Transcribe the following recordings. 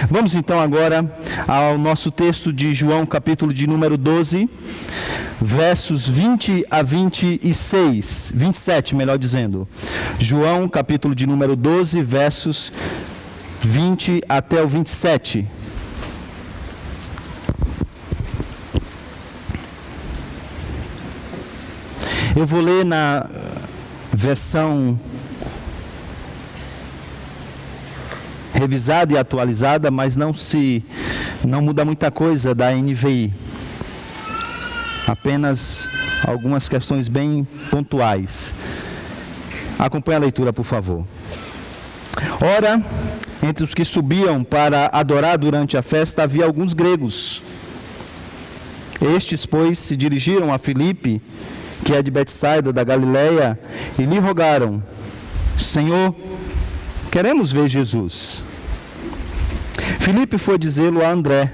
Vamos então agora ao nosso texto de João, capítulo de número 12, versos 20 a 27, melhor dizendo. João, capítulo de número 12, versos 20 até o 27. Eu vou ler na versão revisada e atualizada, mas não muda muita coisa da NVI. Apenas algumas questões bem pontuais. Acompanhe a leitura, por favor. Ora, entre os que subiam para adorar durante a festa, havia alguns gregos. Estes, pois, se dirigiram a Filipe, que é de Betsaida da Galileia, e lhe rogaram: Senhor, queremos ver Jesus. Filipe foi dizê-lo a André.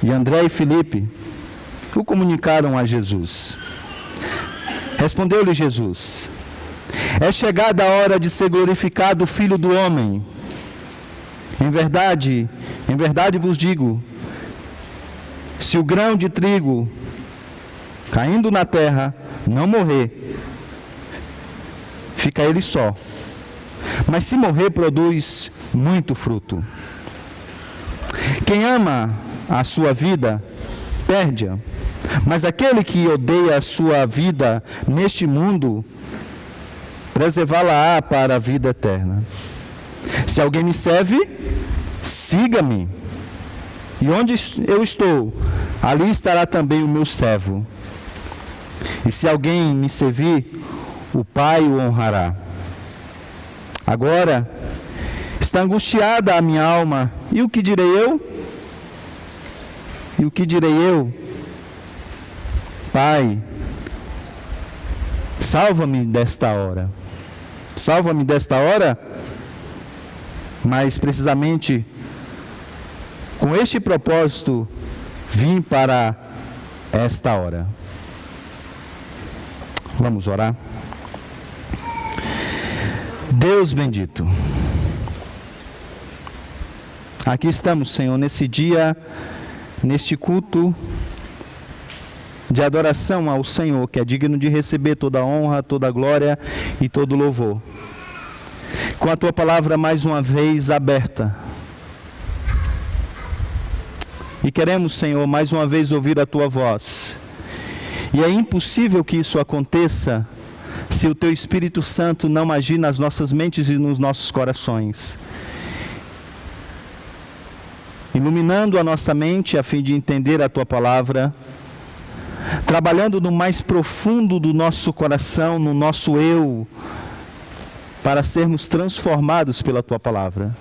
E André e Filipe o comunicaram a Jesus. Respondeu-lhe Jesus: É chegada a hora de ser glorificado o Filho do Homem. Em verdade vos digo, se o grão de trigo caindo na terra não morrer, fica ele só. Mas se morrer, produz muito fruto. Quem ama a sua vida, perde-a. Mas aquele que odeia a sua vida neste mundo, preservá-la-á para a vida eterna. Se alguém me serve, siga-me. E onde eu estou, ali estará também o meu servo. E se alguém me servir, o Pai o honrará. Agora está angustiada a minha alma. E o que direi eu? Pai, salva-me desta hora. Salva-me desta hora, mas precisamente com este propósito vim para esta hora. Vamos orar. Deus bendito, aqui estamos, Senhor, nesse dia, neste culto de adoração ao Senhor, que é digno de receber toda a honra, toda a glória e todo o louvor. Com a Tua palavra mais uma vez aberta. E queremos, Senhor, mais uma vez ouvir a Tua voz. E é impossível que isso aconteça se o Teu Espírito Santo não agir nas nossas mentes e nos nossos corações, iluminando a nossa mente a fim de entender a Tua palavra, trabalhando no mais profundo do nosso coração, no nosso eu, para sermos transformados pela Tua palavra.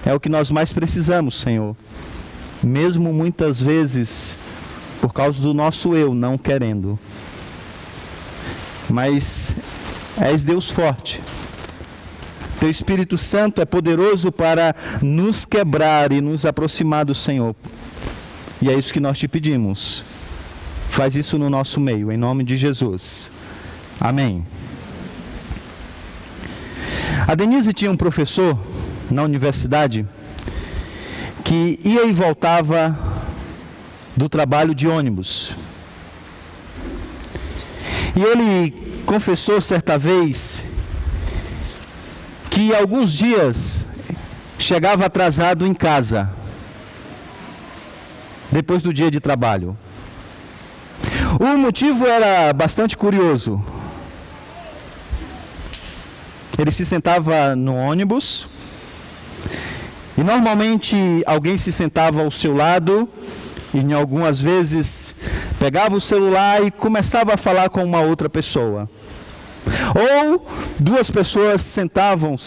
É o que nós mais precisamos, Senhor, mesmo muitas vezes por causa do nosso eu não querendo. Mas és Deus forte. Teu Espírito Santo é poderoso para nos quebrar e nos aproximar do Senhor. E é isso que nós te pedimos. Faz isso no nosso meio, em nome de Jesus. Amém. A Denise tinha um professor na universidade que ia e voltava do trabalho de ônibus. E ele confessou certa vez que alguns dias chegava atrasado em casa, depois do dia de trabalho. O motivo era bastante curioso. Ele se sentava no ônibus e normalmente alguém se sentava ao seu lado e em algumas vezes pegava o celular e começava a falar com uma outra pessoa. Ou duas pessoas se sentavam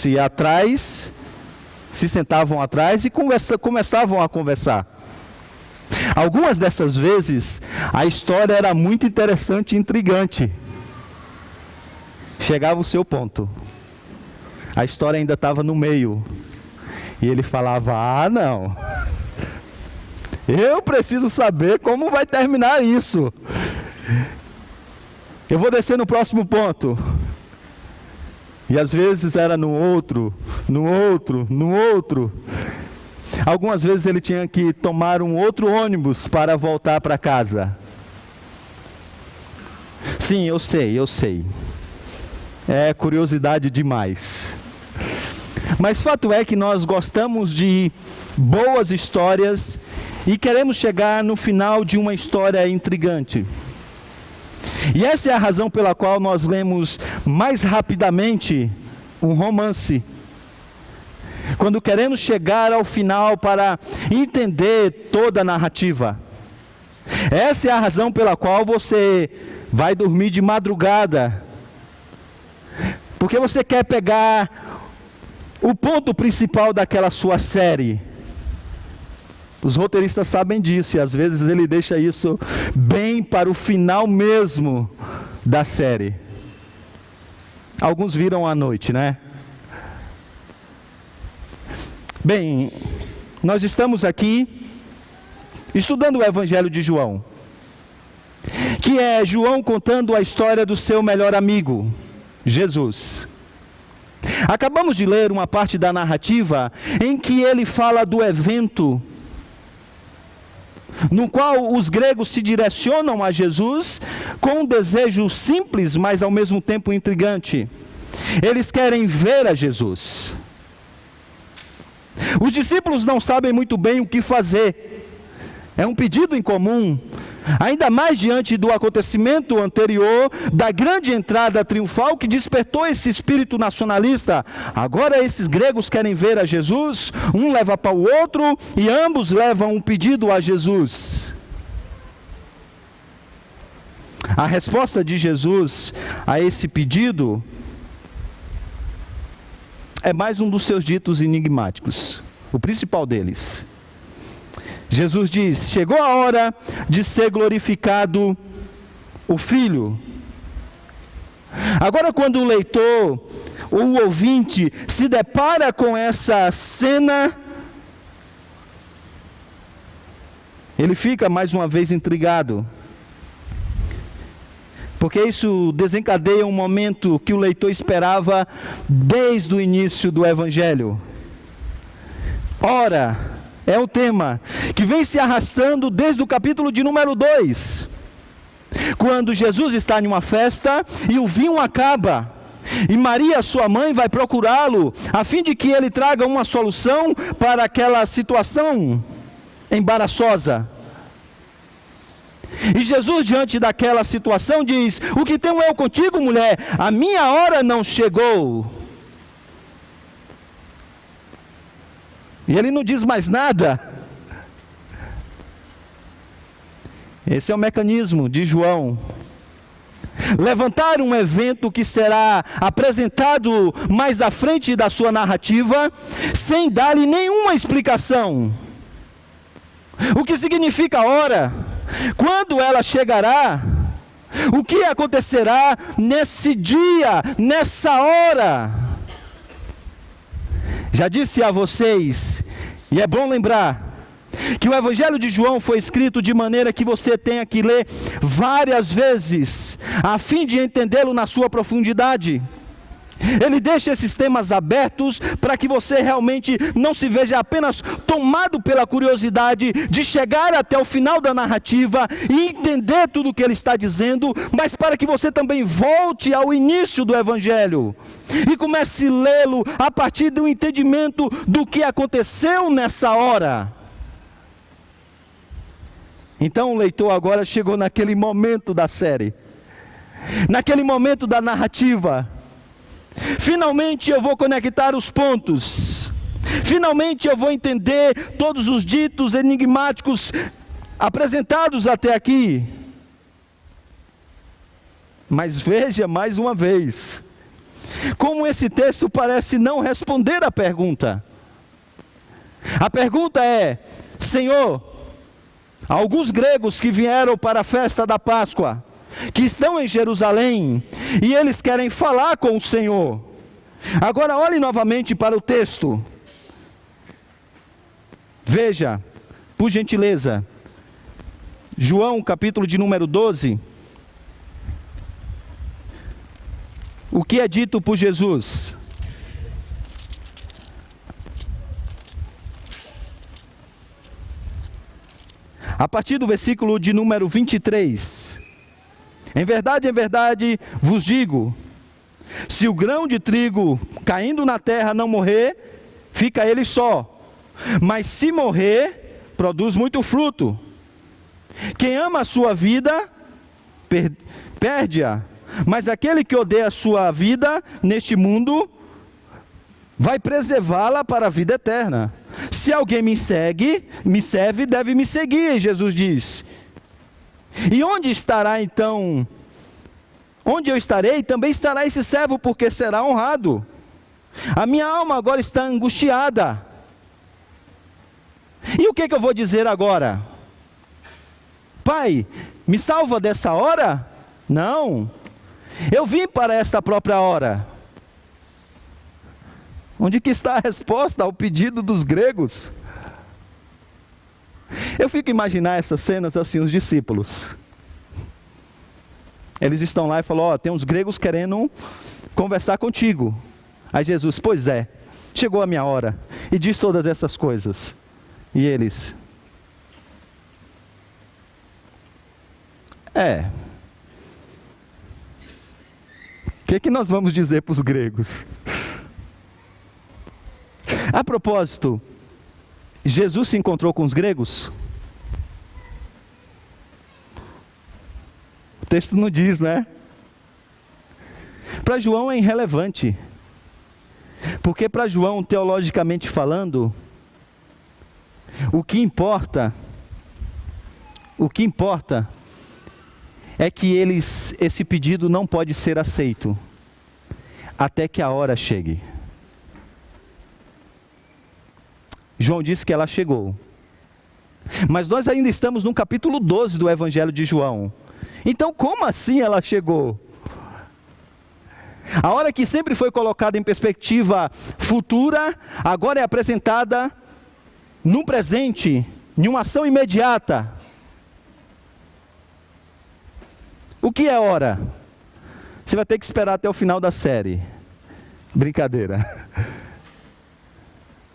atrás e começavam a conversar. Algumas dessas vezes a história era muito interessante e intrigante. Chegava o seu ponto. A história ainda estava no meio. E ele falava: ah, não. Eu preciso saber como vai terminar isso. Eu vou descer no próximo ponto. E às vezes era no outro. Algumas vezes ele tinha que tomar um outro ônibus para voltar para casa. Sim, eu sei. É curiosidade demais. Mas fato é que nós gostamos de boas histórias e queremos chegar no final de uma história intrigante. E essa é a razão pela qual nós lemos mais rapidamente um romance. Quando queremos chegar ao final para entender toda a narrativa. Essa é a razão pela qual você vai dormir de madrugada. Porque você quer pegar o ponto principal daquela sua série. Os roteiristas sabem disso e às vezes ele deixa isso bem para o final mesmo da série. Alguns viram à noite, né? Bem, nós estamos aqui estudando o Evangelho de João, que é João contando a história do seu melhor amigo, Jesus. Acabamos de ler uma parte da narrativa em que ele fala do evento no qual os gregos se direcionam a Jesus com um desejo simples, mas ao mesmo tempo intrigante. Eles querem ver a Jesus. Os discípulos não sabem muito bem o que fazer. É um pedido em comum, ainda mais diante do acontecimento anterior, da grande entrada triunfal que despertou esse espírito nacionalista. Agora esses gregos querem ver a Jesus, um leva para o outro e ambos levam um pedido a Jesus. A resposta de Jesus a esse pedido é mais um dos seus ditos enigmáticos, o principal deles. Jesus diz: chegou a hora de ser glorificado o Filho. Agora, quando o leitor, ou o ouvinte, se depara com essa cena, ele fica mais uma vez intrigado. Porque isso desencadeia um momento que o leitor esperava desde o início do Evangelho. Ora, é o tema que vem se arrastando desde o capítulo de número 2. Quando Jesus está em uma festa e o vinho acaba. E Maria, sua mãe, vai procurá-lo a fim de que ele traga uma solução para aquela situação embaraçosa. E Jesus, diante daquela situação, diz: o que tenho eu contigo, mulher? A minha hora não chegou. E ele não diz mais nada. Esse é o mecanismo de João. Levantar um evento que será apresentado mais à frente da sua narrativa, sem dar-lhe nenhuma explicação. O que significa a hora? Quando ela chegará? O que acontecerá nesse dia, nessa hora? Já disse a vocês, e é bom lembrar, que o Evangelho de João foi escrito de maneira que você tenha que ler várias vezes, a fim de entendê-lo na sua profundidade. Ele deixa esses temas abertos para que você realmente não se veja apenas tomado pela curiosidade de chegar até o final da narrativa e entender tudo o que ele está dizendo, mas para que você também volte ao início do Evangelho e comece a lê-lo a partir do entendimento do que aconteceu nessa hora. Então o leitor agora chegou naquele momento da série, naquele momento da narrativa. Finalmente eu vou conectar os pontos. Finalmente eu vou entender todos os ditos enigmáticos apresentados até aqui. Mas veja mais uma vez, como esse texto parece não responder à pergunta. A pergunta é: Senhor, alguns gregos que vieram para a festa da Páscoa, que estão em Jerusalém, e eles querem falar com o Senhor. Agora olhe novamente para o texto. Veja, por gentileza, João capítulo de número 12. o que é dito por Jesus. A partir do versículo de número 23. Em verdade, vos digo, se o grão de trigo caindo na terra não morrer, fica ele só. Mas se morrer, produz muito fruto. Quem ama a sua vida, perde-a. Mas aquele que odeia a sua vida neste mundo, vai preservá-la para a vida eterna. Se alguém me serve, deve me seguir, Jesus diz. E onde estará então? Onde eu estarei, também estará esse servo, porque será honrado. A minha alma agora está angustiada. E o que eu vou dizer agora? Pai, me salva dessa hora? Não. Eu vim para esta própria hora. Onde que está a resposta ao pedido dos gregos? Eu fico imaginar essas cenas assim, os discípulos. Eles estão lá e falam, tem uns gregos querendo conversar contigo. Aí Jesus, pois é, chegou a minha hora. E diz todas essas coisas. E eles, o que nós vamos dizer para os gregos? A propósito, Jesus se encontrou com os gregos? O texto não diz, né? Para João é irrelevante. Porque para João, teologicamente falando, o que importa é que esse pedido não pode ser aceito até que a hora chegue. João disse que ela chegou. Mas nós ainda estamos no capítulo 12 do Evangelho de João. Então, como assim ela chegou? A hora que sempre foi colocada em perspectiva futura, agora é apresentada no presente, em uma ação imediata. O que é hora? Você vai ter que esperar até o final da série. Brincadeira.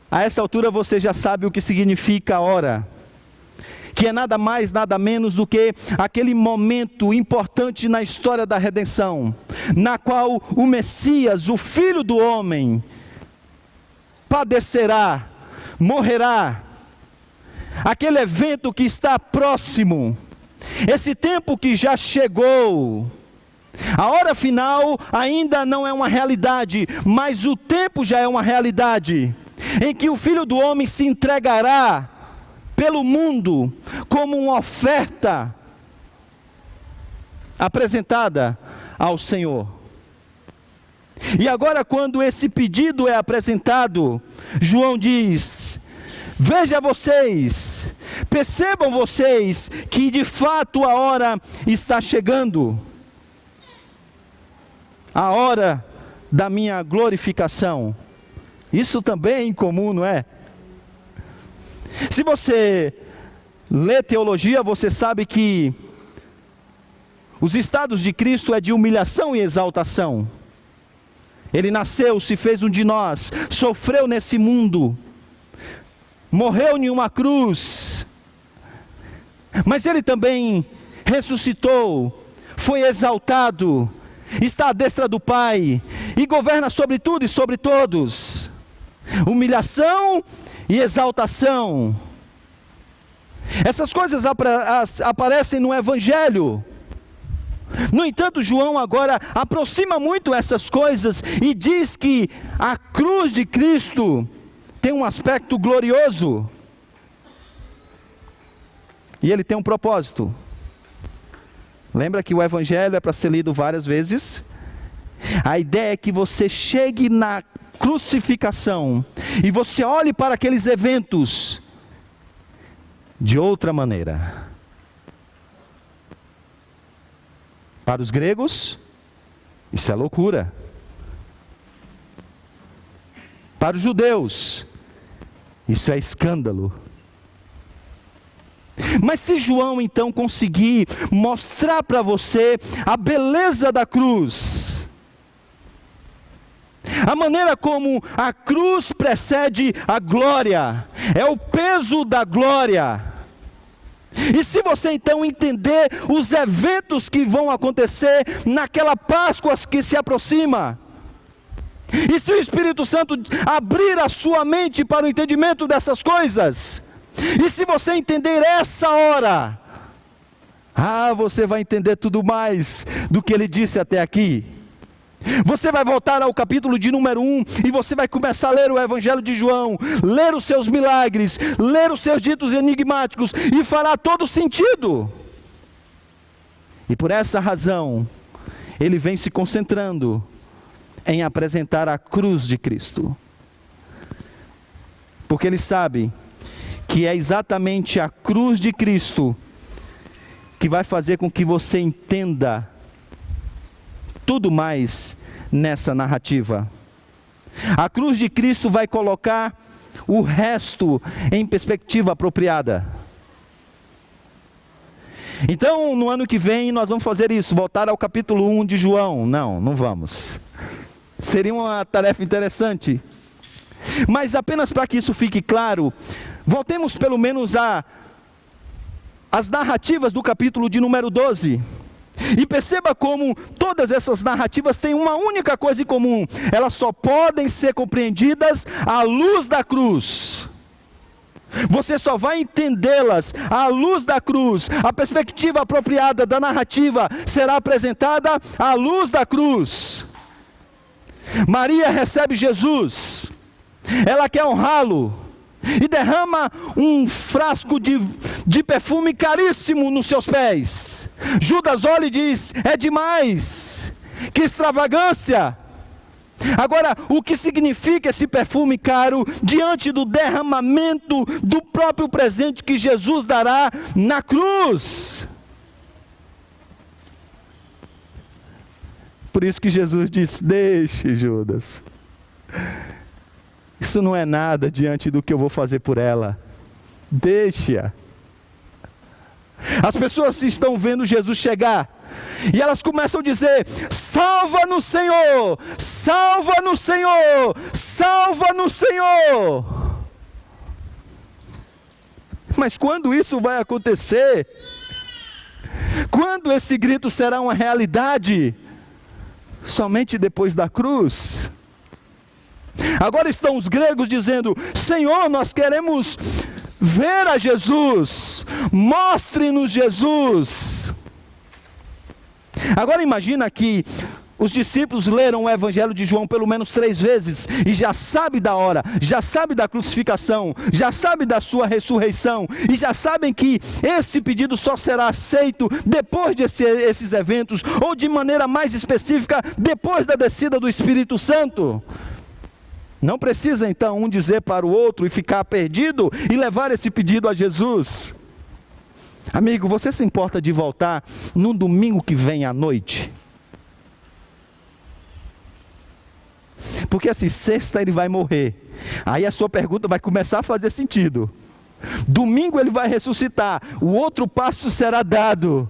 A essa altura você já sabe o que significa a hora, que é nada mais, nada menos do que aquele momento importante na história da redenção, na qual o Messias, o Filho do Homem, padecerá, morrerá. Aquele evento que está próximo, esse tempo que já chegou. A hora final ainda não é uma realidade, mas o tempo já é uma realidade, em que o Filho do Homem se entregará pelo mundo como uma oferta apresentada ao Senhor. E agora, quando esse pedido é apresentado, João diz: veja vocês, percebam vocês que de fato a hora está chegando, a hora da minha glorificação. Isso também é incomum, não é? Se você lê teologia, você sabe que os estados de Cristo é de humilhação e exaltação. Ele nasceu, se fez um de nós, sofreu nesse mundo, morreu em uma cruz, mas ele também ressuscitou, foi exaltado, está à destra do Pai e governa sobre tudo e sobre todos. Humilhação e exaltação. Essas coisas aparecem no Evangelho. No entanto, João agora aproxima muito essas coisas e diz que a cruz de Cristo tem um aspecto glorioso. E ele tem um propósito. Lembra que o Evangelho é para ser lido várias vezes? A ideia é que você chegue na crucificação e você olhe para aqueles eventos de outra maneira. Para os gregos, isso é loucura. Para os judeus, isso é escândalo. Mas se João então conseguir mostrar para você a beleza da cruz, A maneira como a cruz precede a glória, é o peso da glória. E se você então entender os eventos que vão acontecer naquela Páscoa que se aproxima, e se o Espírito Santo abrir a sua mente para o entendimento dessas coisas, e se você entender essa hora, você vai entender tudo mais do que ele disse até aqui. Você vai voltar ao capítulo de número 1 e você vai começar a ler o Evangelho de João, ler os seus milagres, ler os seus ditos enigmáticos, e fará todo sentido. E por essa razão, ele vem se concentrando em apresentar a cruz de Cristo, porque ele sabe que é exatamente a cruz de Cristo que vai fazer com que você entenda tudo mais nessa narrativa. A cruz de Cristo vai colocar o resto em perspectiva apropriada. Então, no ano que vem, nós vamos fazer isso, voltar ao capítulo 1 de João. Não vamos. Seria uma tarefa interessante. Mas apenas para que isso fique claro, voltemos pelo menos às narrativas do capítulo de número 12. E perceba como todas essas narrativas têm uma única coisa em comum: elas só podem ser compreendidas à luz da cruz. Você só vai entendê-las à luz da cruz. A perspectiva apropriada da narrativa será apresentada à luz da cruz. Maria recebe Jesus, ela quer honrá-lo, e derrama um frasco de perfume caríssimo nos seus pés. Judas olha e diz: é demais, que extravagância. Agora, o que significa esse perfume caro diante do derramamento do próprio presente que Jesus dará na cruz? Por isso que Jesus disse: deixe, Judas, isso não é nada diante do que eu vou fazer por ela, deixe-a. As pessoas estão vendo Jesus chegar, e elas começam a dizer: salva-nos, Senhor, salva-nos, Senhor, salva-nos, Senhor. Mas quando isso vai acontecer? Quando esse grito será uma realidade? Somente depois da cruz. Agora estão os gregos dizendo: Senhor, nós queremos ver a Jesus, mostre-nos Jesus. Agora imagina que os discípulos leram o Evangelho de João pelo menos 3 vezes, e já sabe da hora, já sabe da crucificação, já sabe da sua ressurreição, e já sabem que esse pedido só será aceito depois desses eventos, ou de maneira mais específica, depois da descida do Espírito Santo. Não precisa então um dizer para o outro e ficar perdido e levar esse pedido a Jesus. Amigo, você se importa de voltar no domingo que vem à noite? Porque assim, sexta ele vai morrer. Aí a sua pergunta vai começar a fazer sentido. Domingo ele vai ressuscitar. O outro passo será dado.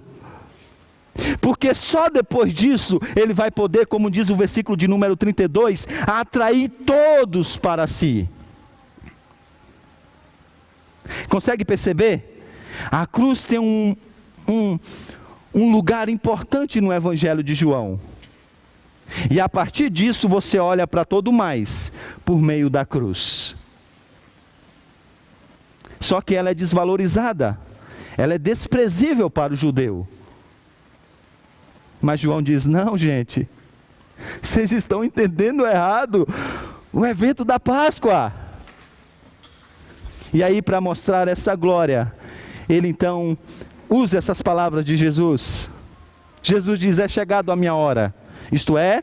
Porque só depois disso ele vai poder, como diz o versículo de número 32, atrair todos para si. Consegue perceber? A cruz tem um lugar importante no Evangelho de João. E a partir disso você olha para todo mais por meio da cruz. Só que ela é desvalorizada, ela é desprezível para o judeu. Mas João diz: não, gente, vocês estão entendendo errado o evento da Páscoa. E aí, para mostrar essa glória, ele então usa essas palavras de Jesus. Jesus diz: é chegado a minha hora, isto é,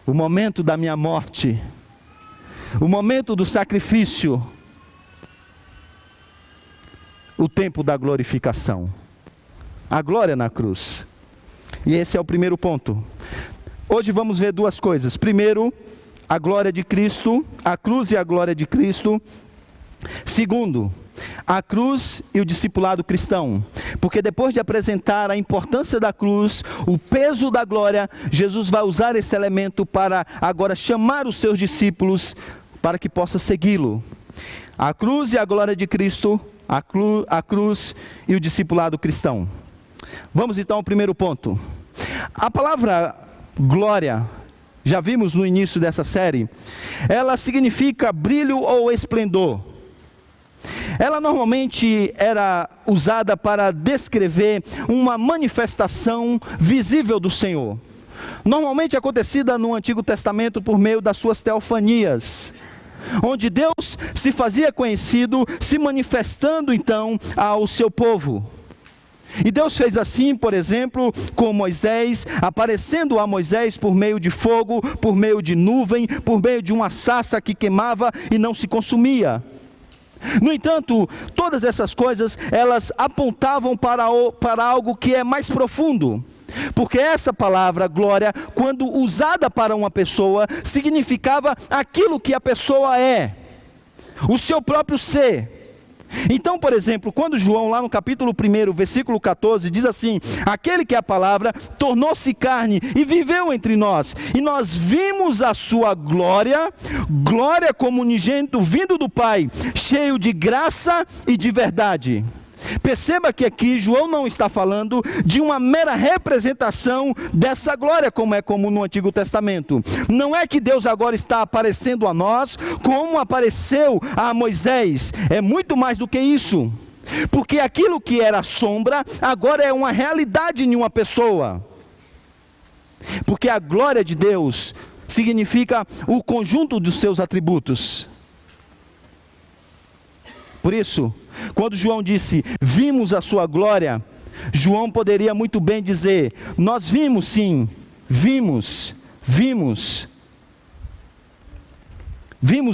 o momento da minha morte, o momento do sacrifício, o tempo da glorificação, a glória na cruz. E esse é o primeiro ponto. Hoje vamos ver 2 coisas. Primeiro, a glória de Cristo, a cruz e a glória de Cristo. Segundo, a cruz e o discipulado cristão. Porque depois de apresentar a importância da cruz, o peso da glória, Jesus vai usar esse elemento para agora chamar os seus discípulos para que possa segui-lo. A cruz e a glória de Cristo, a cruz e o discipulado cristão. Vamos então ao primeiro ponto. A palavra glória, já vimos no início dessa série, ela significa brilho ou esplendor. Ela normalmente era usada para descrever uma manifestação visível do Senhor. Normalmente acontecida no Antigo Testamento por meio das suas teofanias, onde Deus se fazia conhecido, se manifestando então ao seu povo. E Deus fez assim, por exemplo, com Moisés, aparecendo a Moisés por meio de fogo, por meio de nuvem, por meio de uma sarça que queimava e não se consumia. No entanto, todas essas coisas, elas apontavam para algo que é mais profundo. Porque essa palavra glória, quando usada para uma pessoa, significava aquilo que a pessoa é, o seu próprio ser. Então, por exemplo, quando João, lá no capítulo 1, versículo 14, diz assim: aquele que é a palavra tornou-se carne e viveu entre nós, e nós vimos a sua glória, glória como unigênito vindo do Pai, cheio de graça e de verdade. Perceba que aqui João não está falando de uma mera representação dessa glória, como é comum no Antigo Testamento. Não é que Deus agora está aparecendo a nós como apareceu a Moisés. É muito mais do que isso. Porque aquilo que era sombra, agora é uma realidade em uma pessoa. Porque a glória de Deus significa o conjunto dos seus atributos. Por isso, quando João disse, vimos a sua glória, João poderia muito bem dizer, nós vimos sim, vimos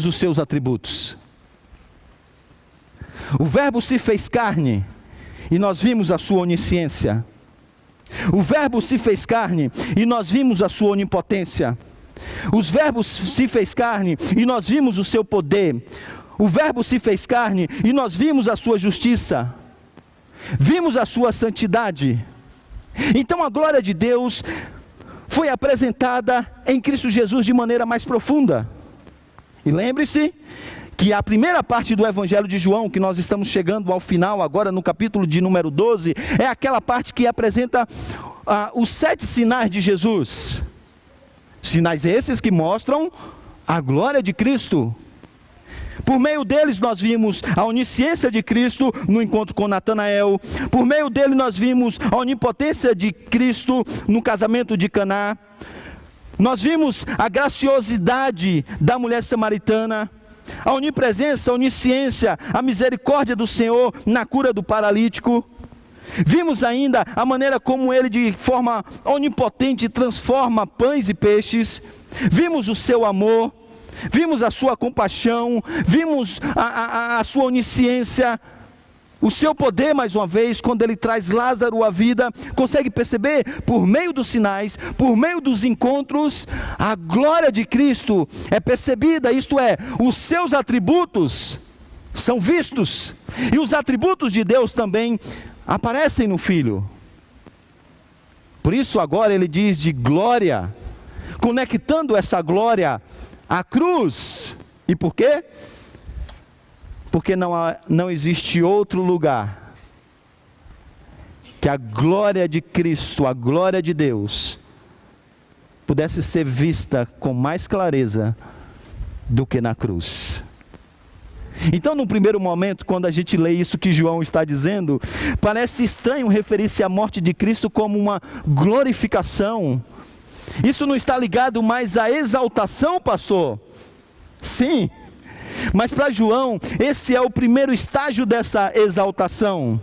os seus atributos. O Verbo se fez carne, e nós vimos a sua onisciência. O Verbo se fez carne, e nós vimos a sua onipotência. Os Verbos se fez carne, e nós vimos o seu poder. O Verbo se fez carne e nós vimos a sua justiça, vimos a sua santidade. Então a glória de Deus foi apresentada em Cristo Jesus de maneira mais profunda. E lembre-se que a primeira parte do Evangelho de João, que nós estamos chegando ao final agora no capítulo de número 12, é aquela parte que apresenta os 7 sinais de Jesus. Sinais esses que mostram a glória de Cristo. Por meio deles nós vimos a onisciência de Cristo no encontro com Natanael. Por meio dele nós vimos a onipotência de Cristo no casamento de Caná. Nós vimos a graciosidade da mulher samaritana, a onipresença, a onisciência, a misericórdia do Senhor na cura do paralítico. Vimos ainda a maneira como ele de forma onipotente transforma pães e peixes. Vimos o seu amor. Vimos a sua compaixão, vimos a sua onisciência, o seu poder mais uma vez, quando ele traz Lázaro à vida. Consegue perceber? Por meio dos sinais, por meio dos encontros, a glória de Cristo é percebida, isto é, os seus atributos são vistos, e os atributos de Deus também aparecem no Filho. Por isso agora ele diz de glória, conectando essa glória a cruz. E por quê? Porque não existe outro lugar que a glória de Cristo, a glória de Deus, pudesse ser vista com mais clareza do que na cruz. Então, no primeiro momento, quando a gente lê isso que João está dizendo, parece estranho referir-se à morte de Cristo como uma glorificação. Isso não está ligado mais à exaltação, pastor? Sim, mas para João, esse é o primeiro estágio dessa exaltação.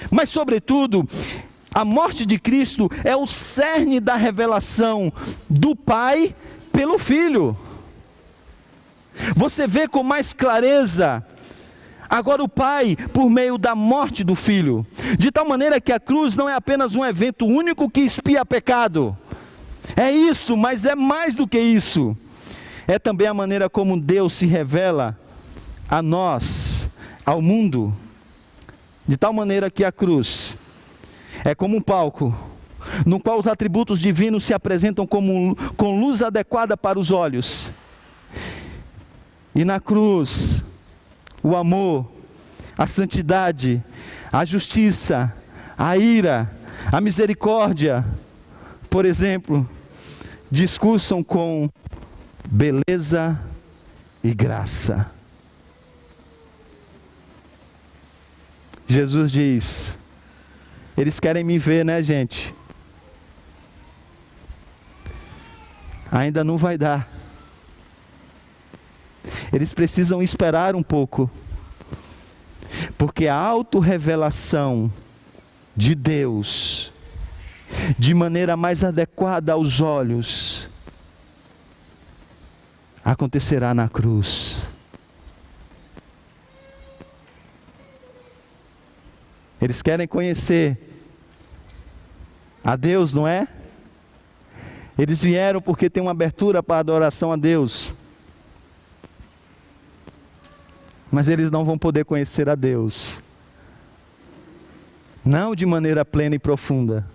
Mas sobretudo, a morte de Cristo é o cerne da revelação do Pai pelo Filho. Você vê com mais clareza agora o Pai por meio da morte do Filho, de tal maneira que a cruz não é apenas um evento único que expia pecado. É isso, mas é mais do que isso. É também a maneira como Deus se revela a nós, ao mundo. De tal maneira que a cruz é como um palco, no qual os atributos divinos se apresentam com luz adequada para os olhos. E na cruz, o amor, a santidade, a justiça, a ira, a misericórdia, por exemplo, discursam com beleza e graça. Jesus diz: eles querem me ver, né, gente? Ainda não vai dar. Eles precisam esperar um pouco, porque a autorrevelação de Deus, de maneira mais adequada aos olhos, acontecerá na cruz. Eles querem conhecer a Deus, não é? Eles vieram porque tem uma abertura para a adoração a Deus. Mas eles não vão poder conhecer a Deus, não de maneira plena e profunda,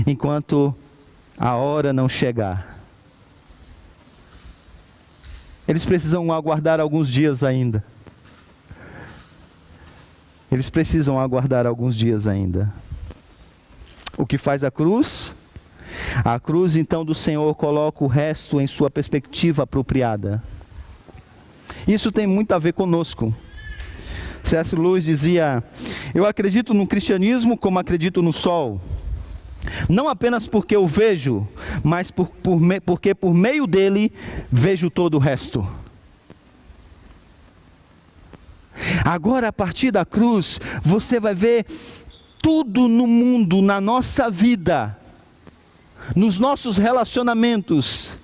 enquanto a hora não chegar. Eles precisam aguardar alguns dias ainda. Eles precisam aguardar alguns dias ainda. O que faz a cruz? A cruz, então, do Senhor coloca o resto em sua perspectiva apropriada. Isso tem muito a ver conosco. C.S. Lewis dizia: eu acredito no cristianismo como acredito no sol. Não apenas porque eu vejo, mas porque por meio dele vejo todo o resto. Agora, a partir da cruz, você vai ver tudo no mundo, na nossa vida, nos nossos relacionamentos,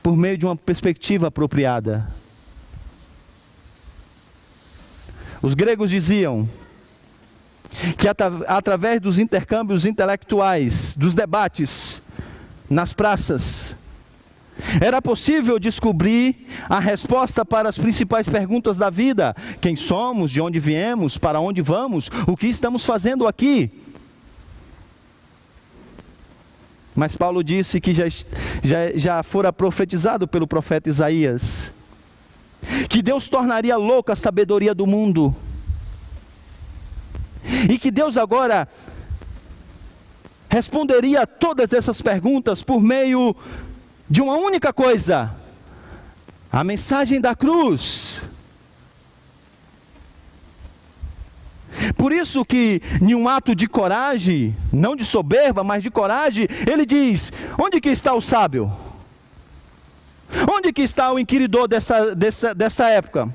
por meio de uma perspectiva apropriada. Os gregos diziam que através dos intercâmbios intelectuais, dos debates nas praças, era possível descobrir a resposta para as principais perguntas da vida: quem somos, de onde viemos, para onde vamos, o que estamos fazendo aqui. Mas Paulo disse que já fora profetizado pelo profeta Isaías, que Deus tornaria louca a sabedoria do mundo, e que Deus agora responderia a todas essas perguntas por meio de uma única coisa: a mensagem da cruz. Por isso que, em um ato de coragem, não de soberba, mas de coragem, ele diz: onde que está o sábio? Onde que está o inquiridor dessa época?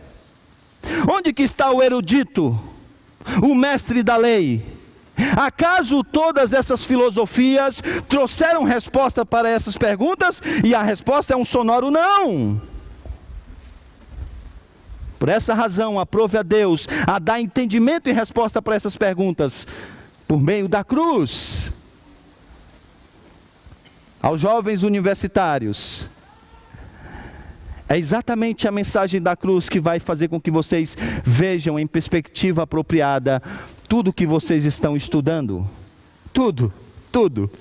Onde que está o erudito, o mestre da lei? Acaso todas essas filosofias trouxeram resposta para essas perguntas? E a resposta é um sonoro não. Por essa razão, aprove a Deus a dar entendimento e resposta para essas perguntas por meio da cruz. Aos jovens universitários, é exatamente a mensagem da cruz que vai fazer com que vocês vejam em perspectiva apropriada tudo que vocês estão estudando. Tudo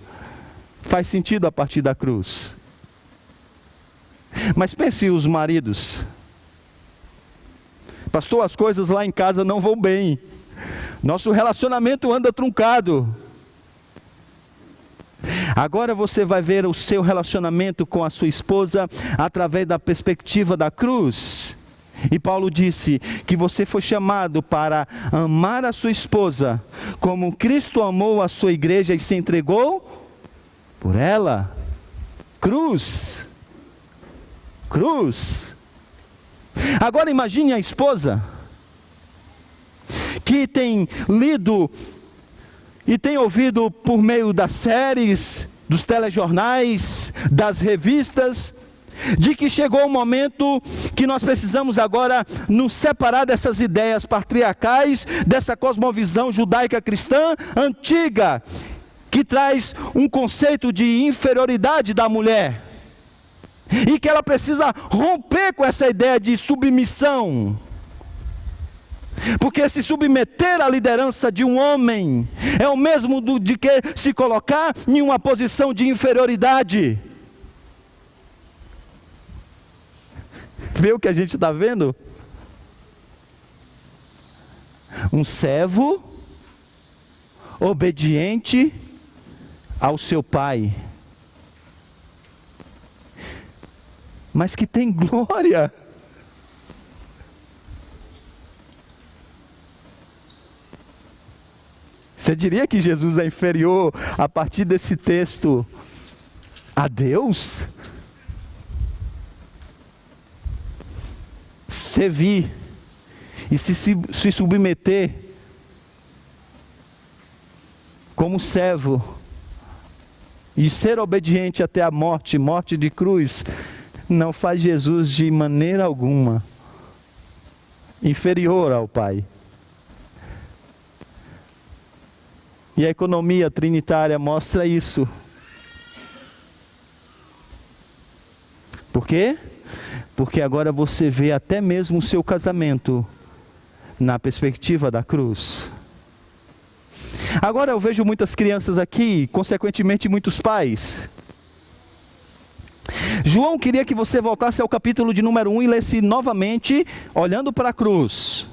faz sentido a partir da cruz. Mas pense os maridos: pastor, as coisas lá em casa não vão bem, nosso relacionamento anda truncado. Agora você vai ver o seu relacionamento com a sua esposa através da perspectiva da cruz. E Paulo disse que você foi chamado para amar a sua esposa como Cristo amou a sua igreja e se entregou por ela. Cruz. Agora imagine a esposa que tem lido e tem ouvido por meio das séries, dos telejornais, das revistas, de que chegou o momento que nós precisamos agora nos separar dessas ideias patriarcais, dessa cosmovisão judaica cristã antiga, que traz um conceito de inferioridade da mulher, e que ela precisa romper com essa ideia de submissão. Porque se submeter à liderança de um homem é o mesmo de que se colocar em uma posição de inferioridade. Vê o que a gente está vendo? Um servo obediente ao seu pai, mas que tem glória. Você diria que Jesus é inferior a partir desse texto a Deus? Servir e se submeter como servo e ser obediente até a morte, morte de cruz, não faz Jesus de maneira alguma inferior ao Pai. E a economia trinitária mostra isso. Por quê? Porque agora você vê até mesmo o seu casamento na perspectiva da cruz. Agora eu vejo muitas crianças aqui, consequentemente muitos pais. João queria que você voltasse ao capítulo de número 1 e lesse novamente, olhando para a cruz.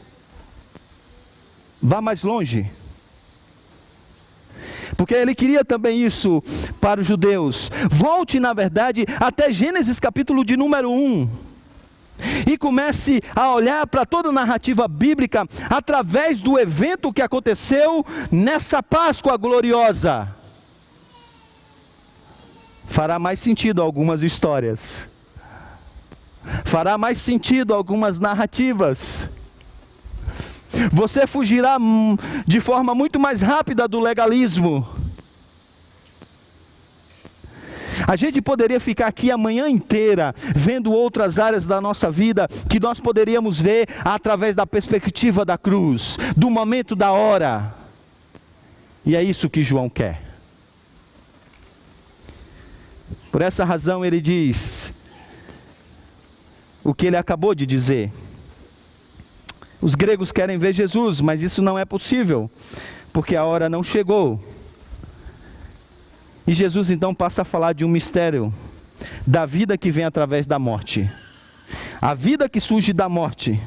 Vá mais longe. Porque ele queria também isso para os judeus. Volte, na verdade, até Gênesis capítulo de número 1. E comece a olhar para toda a narrativa bíblica através do evento que aconteceu nessa Páscoa gloriosa. Fará mais sentido algumas histórias. Fará mais sentido algumas narrativas. Você fugirá de forma muito mais rápida do legalismo. A gente poderia ficar aqui a manhã inteira vendo outras áreas da nossa vida que nós poderíamos ver através da perspectiva da cruz, do momento da hora. E é isso que João quer. Por essa razão ele diz o que ele acabou de dizer. Os gregos querem ver Jesus, mas isso não é possível, porque a hora não chegou. E Jesus então passa a falar de um mistério, da vida que vem através da morte. A vida que surge da morte.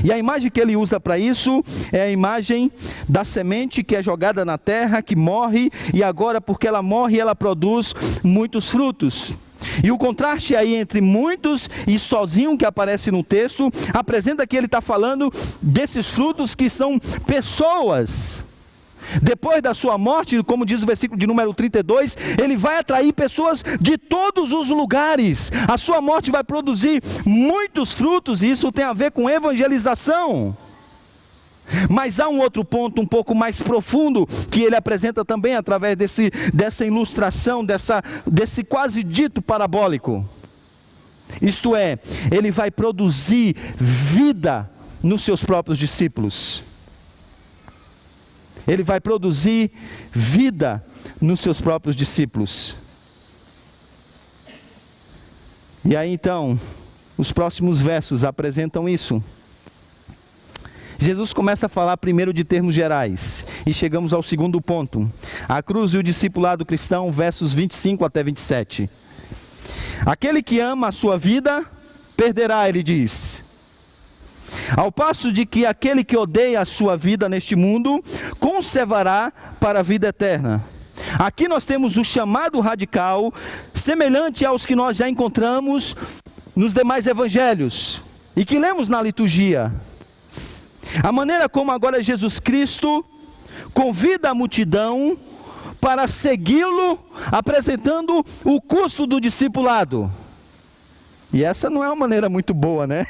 E a imagem que ele usa para isso é a imagem da semente que é jogada na terra, que morre, e agora porque ela morre, ela produz muitos frutos. E o contraste aí entre muitos e sozinho que aparece no texto, apresenta que ele está falando desses frutos que são pessoas. Depois da sua morte, como diz o versículo de número 32, ele vai atrair pessoas de todos os lugares. A sua morte vai produzir muitos frutos, e isso tem a ver com evangelização. Mas há um outro ponto um pouco mais profundo, que ele apresenta também através dessa ilustração, desse quase dito parabólico. Isto é, ele vai produzir vida nos seus próprios discípulos. Ele vai produzir vida nos seus próprios discípulos. E aí então, os próximos versos apresentam isso. Jesus começa a falar primeiro de termos gerais, e chegamos ao segundo ponto. A cruz e o discipulado cristão, versos 25 até 27. Aquele que ama a sua vida, perderá, ele diz. Ao passo de que aquele que odeia a sua vida neste mundo, conservará para a vida eterna. Aqui nós temos o chamado radical, semelhante aos que nós já encontramos nos demais evangelhos, e que lemos na liturgia. A maneira como agora Jesus Cristo convida a multidão para segui-lo, apresentando o custo do discipulado. E essa não é uma maneira muito boa, né?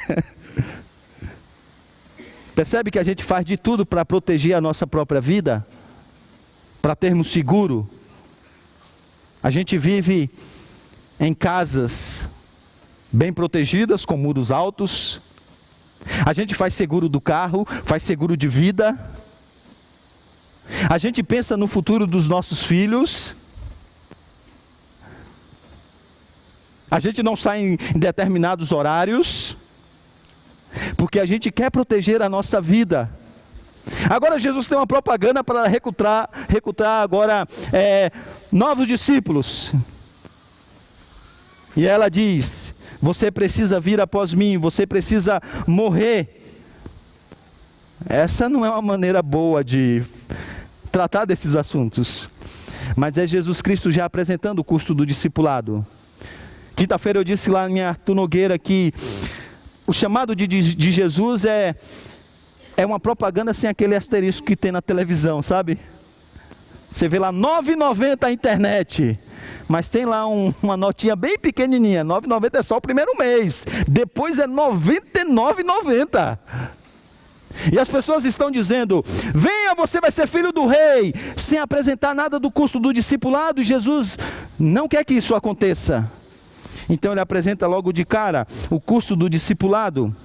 Percebe que a gente faz de tudo para proteger a nossa própria vida? Para termos seguro? A gente vive em casas bem protegidas, com muros altos. A gente faz seguro do carro, faz seguro de vida. A gente pensa no futuro dos nossos filhos. A gente não sai em determinados horários, porque a gente quer proteger a nossa vida. Agora Jesus tem uma propaganda para recrutar agora novos discípulos. E ela diz: você precisa vir após mim, você precisa morrer. Essa não é uma maneira boa de tratar desses assuntos, mas é Jesus Cristo já apresentando o custo do discipulado. Quinta-feira eu disse lá em Arthur Nogueira que o chamado de Jesus é uma propaganda sem aquele asterisco que tem na televisão, sabe? Você vê lá R$ 9,90 a internet, mas tem lá uma notinha bem pequenininha. R$ 9,90 é só o primeiro mês, depois é R$ 99,90. E as pessoas estão dizendo: venha, você vai ser filho do rei, sem apresentar nada do custo do discipulado. E Jesus não quer que isso aconteça. Então ele apresenta logo de cara o custo do discipulado.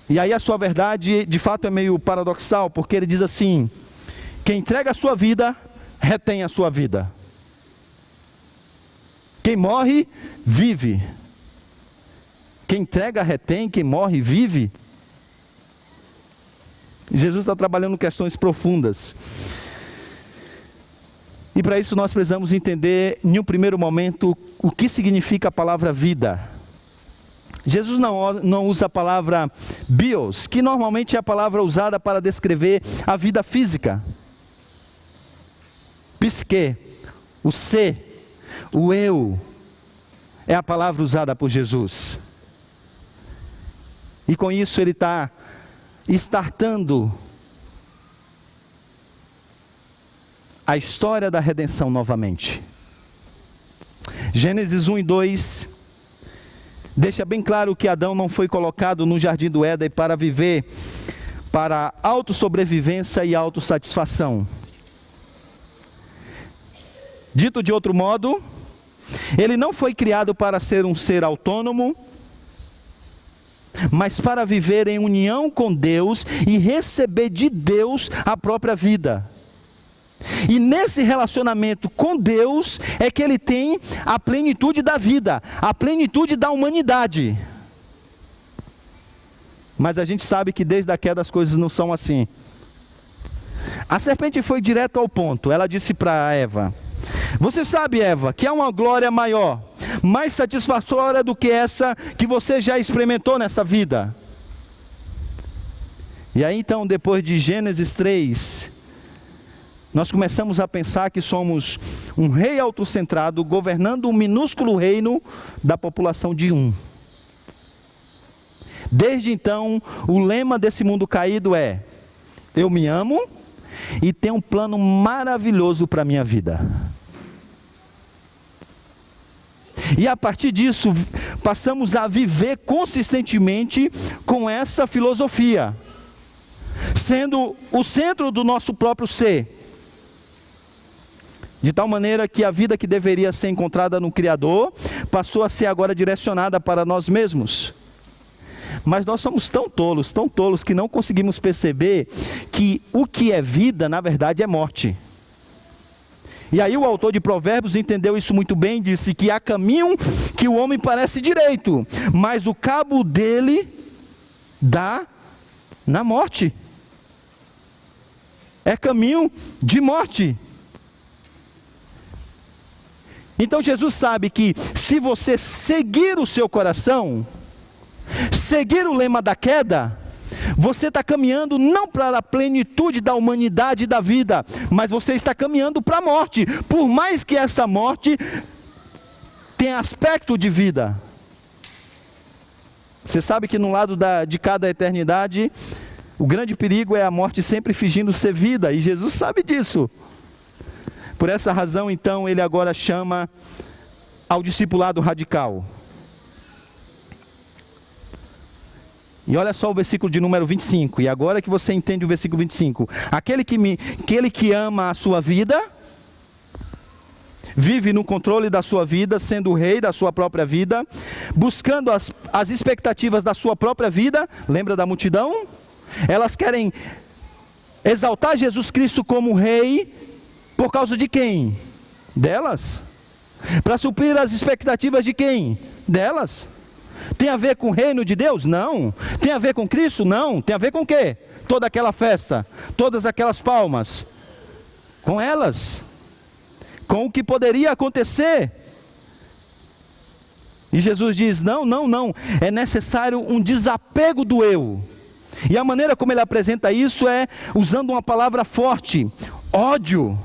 E aí a sua verdade de fato é meio paradoxal, porque ele diz assim: quem entrega a sua vida, retém a sua vida. Quem morre, vive. Quem entrega, retém. Quem morre, vive. Jesus está trabalhando questões profundas. E para isso nós precisamos entender, em um primeiro momento, o que significa a palavra vida. Jesus não usa a palavra bios, que normalmente é a palavra usada para descrever a vida física. Psique, o ser, o eu, é a palavra usada por Jesus. E com isso ele está startando a história da redenção novamente. Gênesis 1 e 2 deixa bem claro que Adão não foi colocado no jardim do Éden para viver para autossobrevivência e autossatisfação. Dito de outro modo, ele não foi criado para ser um ser autônomo, mas para viver em união com Deus e receber de Deus a própria vida. E nesse relacionamento com Deus é que ele tem a plenitude da vida, a plenitude da humanidade. Mas a gente sabe que desde a queda as coisas não são assim. A serpente foi direto ao ponto. Ela disse para Eva: você sabe, Eva, que há uma glória maior, mais satisfatória do que essa que você já experimentou nessa vida. E aí então, depois de Gênesis 3, nós começamos a pensar que somos um rei autocentrado, governando um minúsculo reino da população de um. Desde então, o lema desse mundo caído é: eu me amo e tenho um plano maravilhoso para a minha vida. E a partir disso, passamos a viver consistentemente com essa filosofia, sendo o centro do nosso próprio ser. De tal maneira que a vida que deveria ser encontrada no Criador, passou a ser agora direcionada para nós mesmos. Mas nós somos tão tolos, que não conseguimos perceber que o que é vida, na verdade, é morte. E aí o autor de Provérbios entendeu isso muito bem, disse que há caminho que o homem parece direito, mas o cabo dele dá na morte. É caminho de morte. Então Jesus sabe que se você seguir o seu coração, seguir o lema da queda, você está caminhando não para a plenitude da humanidade e da vida, mas você está caminhando para a morte, por mais que essa morte tenha aspecto de vida. Você sabe que no lado de cada eternidade, o grande perigo é a morte sempre fingindo ser vida, e Jesus sabe disso. Por essa razão, então, ele agora chama ao discipulado radical. E olha só o versículo de número 25, e agora que você entende o versículo 25. Aquele que ama a sua vida, vive no controle da sua vida, sendo o rei da sua própria vida, buscando as expectativas da sua própria vida. Lembra da multidão? Elas querem exaltar Jesus Cristo como rei, por causa de quem? Delas. Para suprir as expectativas de quem? Delas. Tem a ver com o reino de Deus? Não. Tem a ver com Cristo? Não. Tem a ver com o quê? Toda aquela festa, todas aquelas palmas. Com elas. Com o que poderia acontecer. E Jesus diz, não, não, não. É necessário um desapego do eu. E a maneira como ele apresenta isso é usando uma palavra forte. Ódio.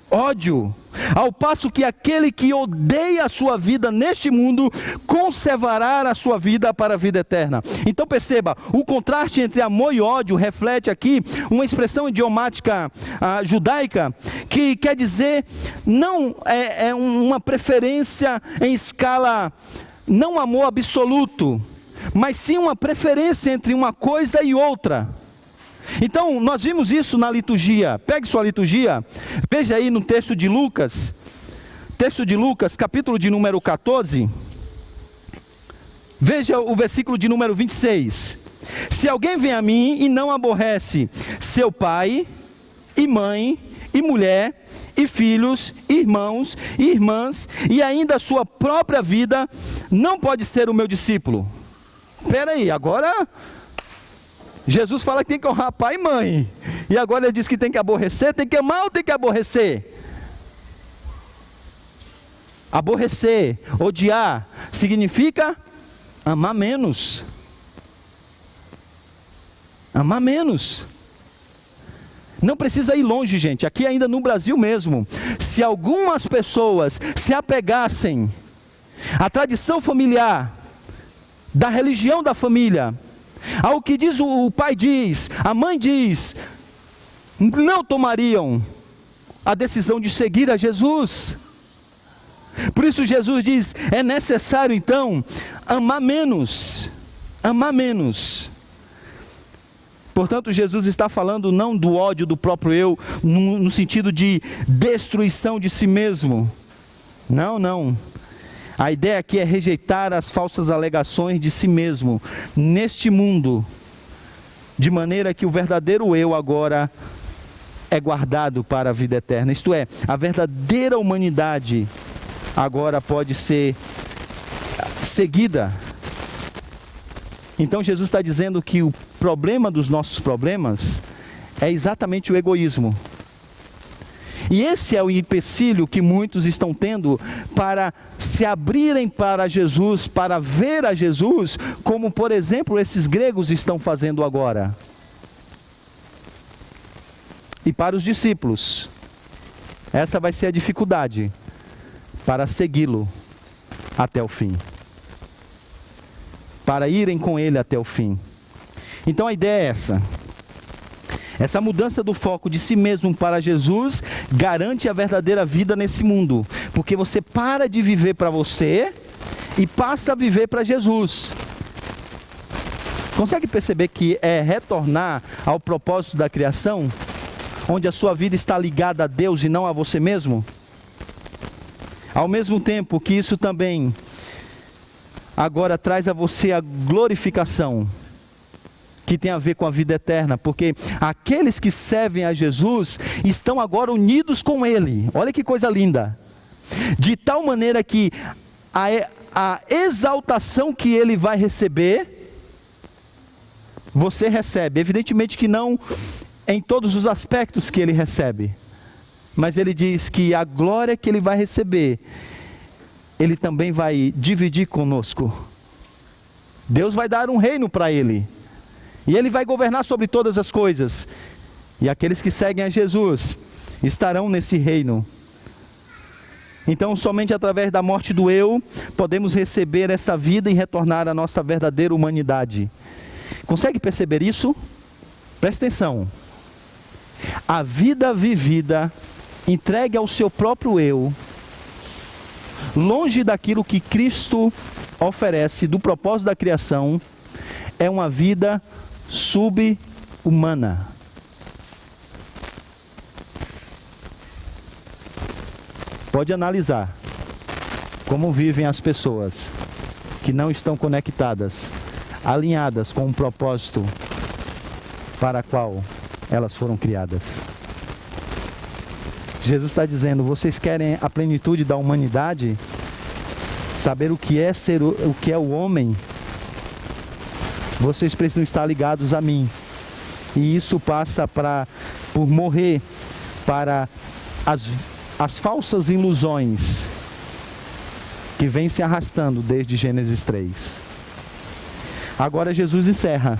Ódio. Ao passo que aquele que odeia a sua vida neste mundo, conservará a sua vida para a vida eterna. Então perceba, o contraste entre amor e ódio reflete aqui uma expressão idiomática judaica, que quer dizer, não é uma preferência em escala, não amor absoluto, mas sim uma preferência entre uma coisa e outra. Então, nós vimos isso na liturgia. Pegue sua liturgia, veja aí no texto de Lucas, capítulo de número 14, veja o versículo de número 26. Se alguém vem a mim e não aborrece seu pai, e mãe, e mulher, e filhos, irmãos, e irmãs, e ainda a sua própria vida, não pode ser o meu discípulo. Espera aí, agora... Jesus fala que tem que honrar pai e mãe. E agora ele diz que tem que aborrecer. Tem que amar ou tem que aborrecer? Aborrecer, odiar, significa amar menos. Amar menos. Não precisa ir longe, gente. Aqui ainda no Brasil mesmo. Se algumas pessoas se apegassem à tradição familiar, da religião da família, ao que diz o pai diz, a mãe diz, não tomariam a decisão de seguir a Jesus. Por isso Jesus diz, é necessário então amar menos, amar menos. Portanto, Jesus está falando não do ódio do próprio eu, no sentido de destruição de si mesmo. Não, não. A ideia aqui é rejeitar as falsas alegações de si mesmo neste mundo, de maneira que o verdadeiro eu agora é guardado para a vida eterna. Isto é, a verdadeira humanidade agora pode ser seguida. Então Jesus está dizendo que o problema dos nossos problemas é exatamente o egoísmo. E esse é o empecilho que muitos estão tendo para se abrirem para Jesus, para ver a Jesus, como por exemplo esses gregos estão fazendo agora. E para os discípulos, essa vai ser a dificuldade para segui-lo até o fim. Para irem com ele até o fim. Então a ideia é essa. Essa mudança do foco de si mesmo para Jesus garante a verdadeira vida nesse mundo. Porque você para de viver para você e passa a viver para Jesus. Consegue perceber que é retornar ao propósito da criação? Onde a sua vida está ligada a Deus e não a você mesmo? Ao mesmo tempo que isso também agora traz a você a glorificação, que tem a ver com a vida eterna, porque aqueles que servem a Jesus estão agora unidos com Ele. Olha que coisa linda! De tal maneira que a exaltação que Ele vai receber, você recebe. Evidentemente que não em todos os aspectos que Ele recebe, mas Ele diz que a glória que Ele vai receber, Ele também vai dividir conosco. Deus vai dar um reino para Ele. E Ele vai governar sobre todas as coisas. E aqueles que seguem a Jesus estarão nesse reino. Então, somente através da morte do eu, podemos receber essa vida e retornar à nossa verdadeira humanidade. Consegue perceber isso? Presta atenção. A vida vivida, entregue ao seu próprio eu, longe daquilo que Cristo oferece, do propósito da criação, é uma vida sub-humana. Pode analisar como vivem as pessoas que não estão conectadas, alinhadas com um propósito para qual elas foram criadas. Jesus está dizendo, vocês querem a plenitude da humanidade? saber o que é o homem, vocês precisam estar ligados a mim. E isso passa por morrer para as falsas ilusões que vêm se arrastando desde Gênesis 3. Agora Jesus encerra,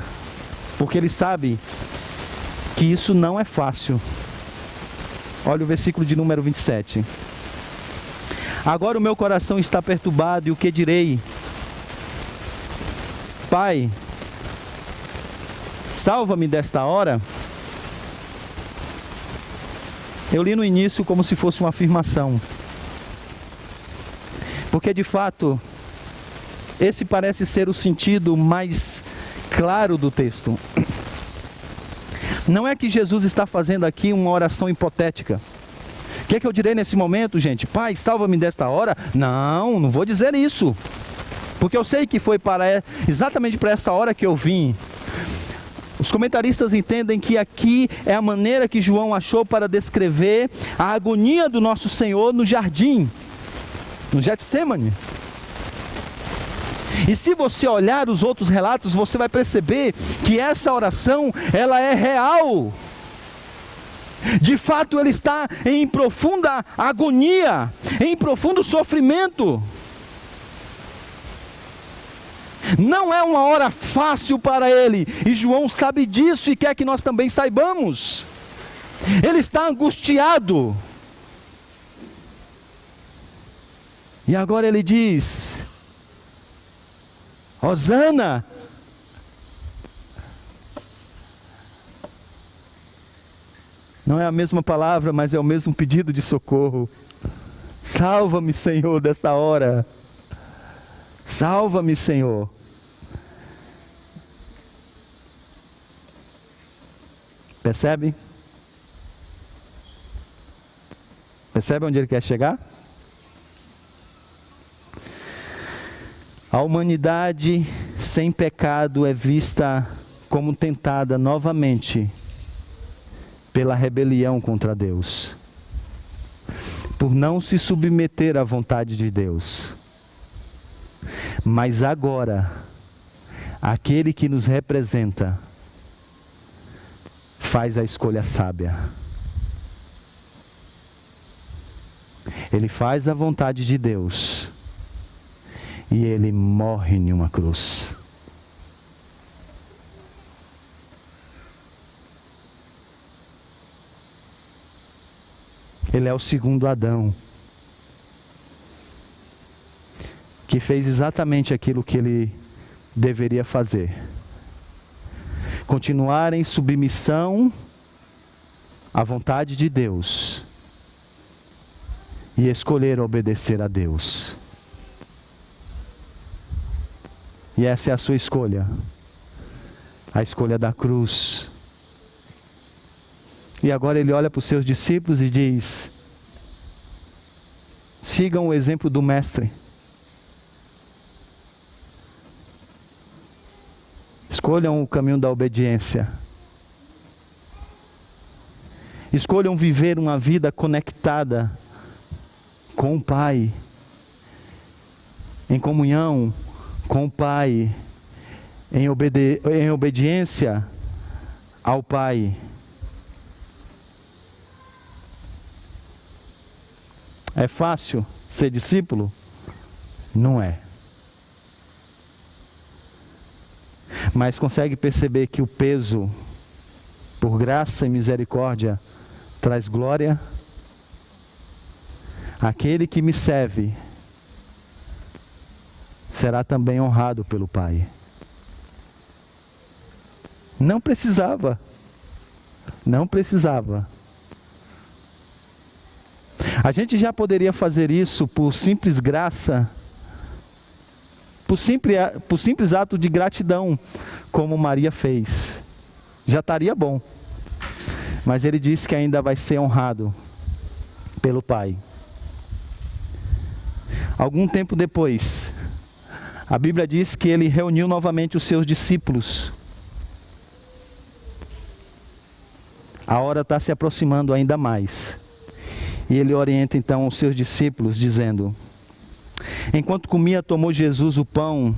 porque ele sabe que isso não é fácil. Olha o versículo de número 27. Agora o meu coração está perturbado, e o que direi? Pai, salva-me desta hora. Eu li no início como se fosse uma afirmação, porque de fato esse parece ser o sentido mais claro do texto. Não é que Jesus está fazendo aqui uma oração hipotética. O que é que eu direi nesse momento, gente? Pai, salva-me desta hora? Não vou dizer isso, porque eu sei que foi exatamente para essa hora que eu vim. Os comentaristas entendem que aqui é a maneira que João achou para descrever a agonia do nosso Senhor no jardim, no Getsêmani. E se você olhar os outros relatos, você vai perceber que essa oração, ela é real. De fato, ele está em profunda agonia, em profundo sofrimento. Não é uma hora fácil para ele, e João sabe disso e quer que nós também saibamos. Ele está angustiado. E agora ele diz: Hosana. Não é a mesma palavra, mas é o mesmo pedido de socorro. Salva-me, Senhor, desta hora. Salva-me, Senhor. Percebe? Percebe onde ele quer chegar? A humanidade sem pecado é vista como tentada novamente pela rebelião contra Deus, por não se submeter à vontade de Deus. Mas agora, aquele que nos representa faz a escolha sábia. Ele faz a vontade de Deus e ele morre em uma cruz. Ele é o segundo Adão, que fez exatamente aquilo que ele deveria fazer: continuar em submissão à vontade de Deus e escolher obedecer a Deus. E essa é a sua escolha, a escolha da cruz. E agora ele olha para os seus discípulos e diz: sigam o exemplo do Mestre. Escolham o caminho da obediência. Escolham viver uma vida conectada com o Pai, em comunhão com o Pai, em obediência ao Pai. É fácil ser discípulo? Não é. Mas consegue perceber que o peso, por graça e misericórdia, traz glória? Aquele que me serve será também honrado pelo Pai. Não precisava. A gente já poderia fazer isso por simples graça, por simples ato de gratidão, como Maria fez. Já estaria bom. Mas ele disse que ainda vai ser honrado pelo Pai. Algum tempo depois, a Bíblia diz que ele reuniu novamente os seus discípulos. A hora está se aproximando ainda mais. E ele orienta então os seus discípulos dizendo: Enquanto comia, tomou Jesus o pão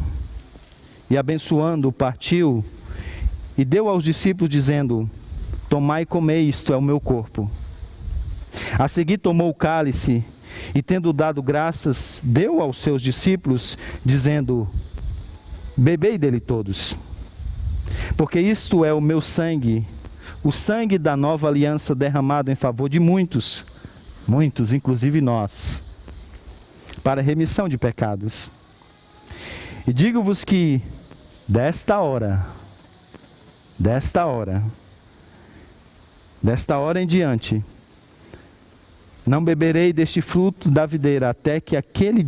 e, abençoando-o, partiu e deu aos discípulos, dizendo: tomai e comei, isto é o meu corpo. A seguir tomou o cálice e, tendo dado graças, deu aos seus discípulos, dizendo: bebei dele todos, porque isto é o meu sangue, o sangue da nova aliança derramado em favor de muitos, inclusive nós, para a remissão de pecados. E digo-vos que desta hora em diante, não beberei deste fruto da videira até aquele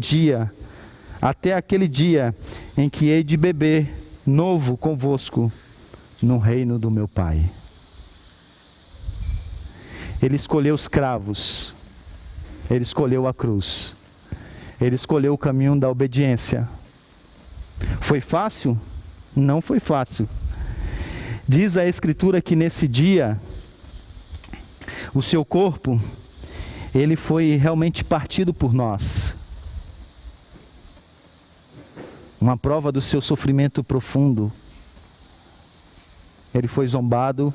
dia em que hei de beber novo convosco no reino do meu Pai. Ele escolheu os cravos, ele escolheu a cruz, ele escolheu o caminho da obediência. Foi fácil? Não foi fácil. Diz a Escritura que nesse dia, o seu corpo, ele foi realmente partido por nós. Uma prova do seu sofrimento profundo. Ele foi zombado,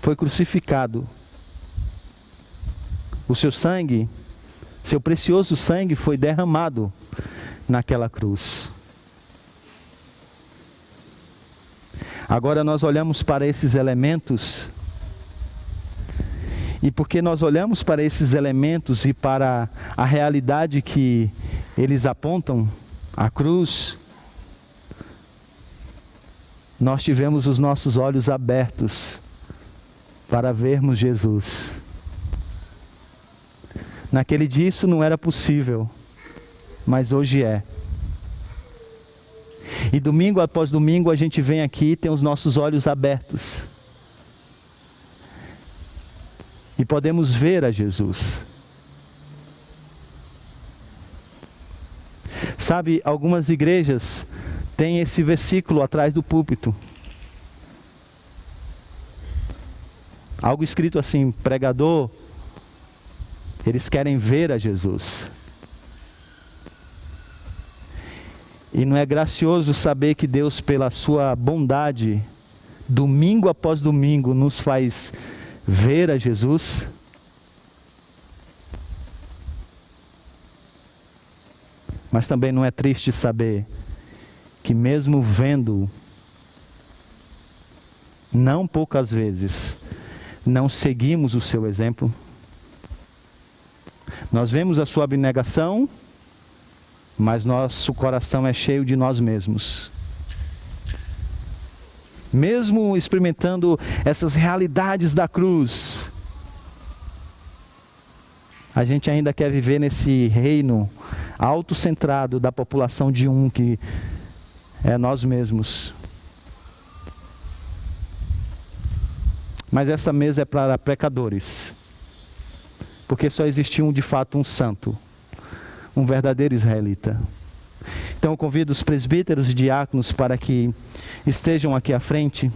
foi crucificado. O seu sangue, seu precioso sangue, foi derramado naquela cruz. Agora nós olhamos para esses elementos, e porque nós olhamos para esses elementos e para a realidade que eles apontam, a cruz, nós tivemos os nossos olhos abertos para vermos Jesus. Naquele dia isso não era possível, mas hoje é. E domingo após domingo a gente vem aqui e tem os nossos olhos abertos. E podemos ver a Jesus. Sabe, algumas igrejas têm esse versículo atrás do púlpito. Algo escrito assim: pregador, eles querem ver a Jesus. E não é gracioso saber que Deus, pela sua bondade, domingo após domingo, nos faz ver a Jesus? Mas também não é triste saber que mesmo vendo, não poucas vezes, não seguimos o seu exemplo? Nós vemos a sua abnegação, mas nosso coração é cheio de nós mesmos. Mesmo experimentando essas realidades da cruz, a gente ainda quer viver nesse reino autocentrado da população de um, que é nós mesmos. Mas essa mesa é para pecadores, porque só existiu de fato um santo, um verdadeiro israelita. Então eu convido os presbíteros e diáconos para que estejam aqui à frente.